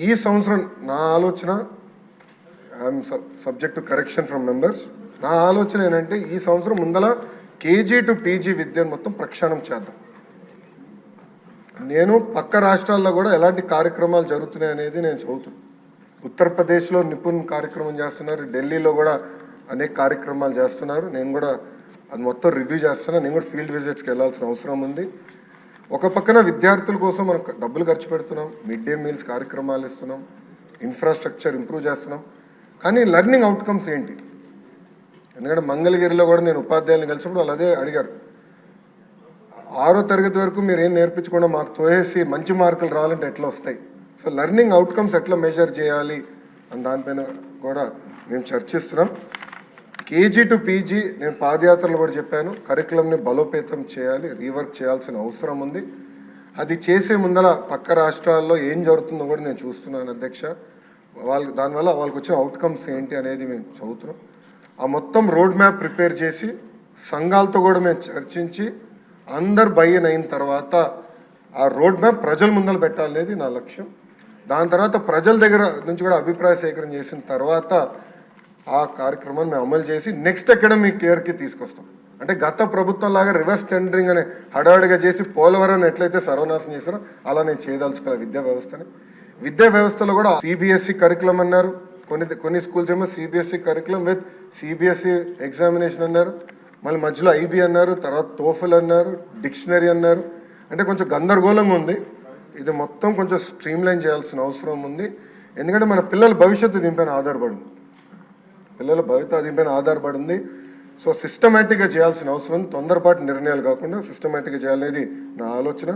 ఈ సంవత్సరం నా ఆలోచన, I'm subject to correction from members, నా ఆలోచన ఏంటంటే ఈ సంవత్సరం ముందల కేజీ టు పీజీ విద్యను మొత్తం ప్రక్షాళన చేద్దాం. నేను పక్క రాష్ట్రాల్లో కూడా ఎలాంటి కార్యక్రమాలు జరుగుతున్నాయి అనేది నేను చదువుతున్నాను. ఉత్తరప్రదేశ్లో నిపుణ్ కార్యక్రమం చేస్తున్నారు, ఢిల్లీలో కూడా అనేక కార్యక్రమాలు చేస్తున్నారు. నేను కూడా అది మొత్తం రివ్యూ చేస్తున్నాను. నేను కూడా ఫీల్డ్ విజిట్స్కి వెళ్ళాల్సిన అవసరం ఉంది. ఒక పక్కన విద్యార్థుల కోసం మనం డబ్బులు ఖర్చు పెడుతున్నాం, మిడ్ డే మీల్స్ కార్యక్రమాలు ఇస్తున్నాం, ఇన్ఫ్రాస్ట్రక్చర్ ఇంప్రూవ్ చేస్తున్నాం. కానీ లెర్నింగ్ అవుట్కమ్స్ ఏంటి? ఎందుకంటే మంగళగిరిలో కూడా నేను ఉపాధ్యాయులను కలిసినప్పుడు వాళ్ళు అదే అడిగారు, 6వ తరగతి వరకు మీరు ఏం నేర్పించకుండా మాకు తోసేసి మంచి మార్కులు రావాలంటే ఎట్లా వస్తాయి? సో లెర్నింగ్ అవుట్కమ్స్ ఎట్లా మెజర్ చేయాలి అని దానిపైన కూడా మేము చర్చిస్తున్నాం. కేజీ టు పీజీ నేను పాదయాత్రలు కూడా చెప్పాను, కరికులంని బలోపేతం చేయాలి, రీవర్క్ చేయాల్సిన అవసరం ఉంది. అది చేసే ముందర పక్క రాష్ట్రాల్లో ఏం జరుగుతుందో కూడా నేను చూస్తున్నాను అధ్యక్ష. దానివల్ల వాళ్ళకి వచ్చిన అవుట్కమ్స్ ఏంటి అనేది మేము చదువుతున్నాం. ఆ మొత్తం రోడ్ మ్యాప్ ప్రిపేర్ చేసి సంఘాలతో కూడా మేము చర్చించి అందరు బయ్యన్ అయిన తర్వాత ఆ రోడ్ మ్యాప్ ప్రజల ముందర పెట్టాలనేది నా లక్ష్యం. దాని తర్వాత ప్రజల దగ్గర నుంచి కూడా అభిప్రాయ సేకరణ చేసిన తర్వాత ఆ కార్యక్రమాన్ని మేము అమలు చేసి నెక్స్ట్ అకాడమిక్ ఇయర్కి తీసుకొస్తాం. అంటే గత ప్రభుత్వం లాగా రివర్స్ టెండరింగ్ అనే హడావిడిగా చేసి పోలవరం ఎట్లయితే సర్వనాశనం చేశారో అలా నేను చేయదలుచుకోవాలి విద్యా వ్యవస్థని. విద్యా వ్యవస్థలో కూడా సిబిఎస్ఈ కరికులం అన్నారు, కొన్ని స్కూల్స్ ఏమో CBSE curriculum with CBSE examination అన్నారు, మళ్ళీ మధ్యలో ఐబీ అన్నారు, తర్వాత టోఫెల్ అన్నారు, డిక్షనరీ అన్నారు. అంటే కొంచెం గందరగోళంగా ఉంది. ఇది మొత్తం కొంచెం స్ట్రీమ్లైన్ చేయాల్సిన అవసరం ఉంది. ఎందుకంటే మన పిల్లల భవిష్యత్తు దీనిపైన ఆధారపడింది, పిల్లల భవిష్యత్తు దీనిపైన ఆధారపడింది. సో సిస్టమేటిక్గా చేయాల్సిన అవసరం, తొందరపాటు నిర్ణయాలు కాకుండా సిస్టమేటిక్గా చేయాలనేది నా ఆలోచన.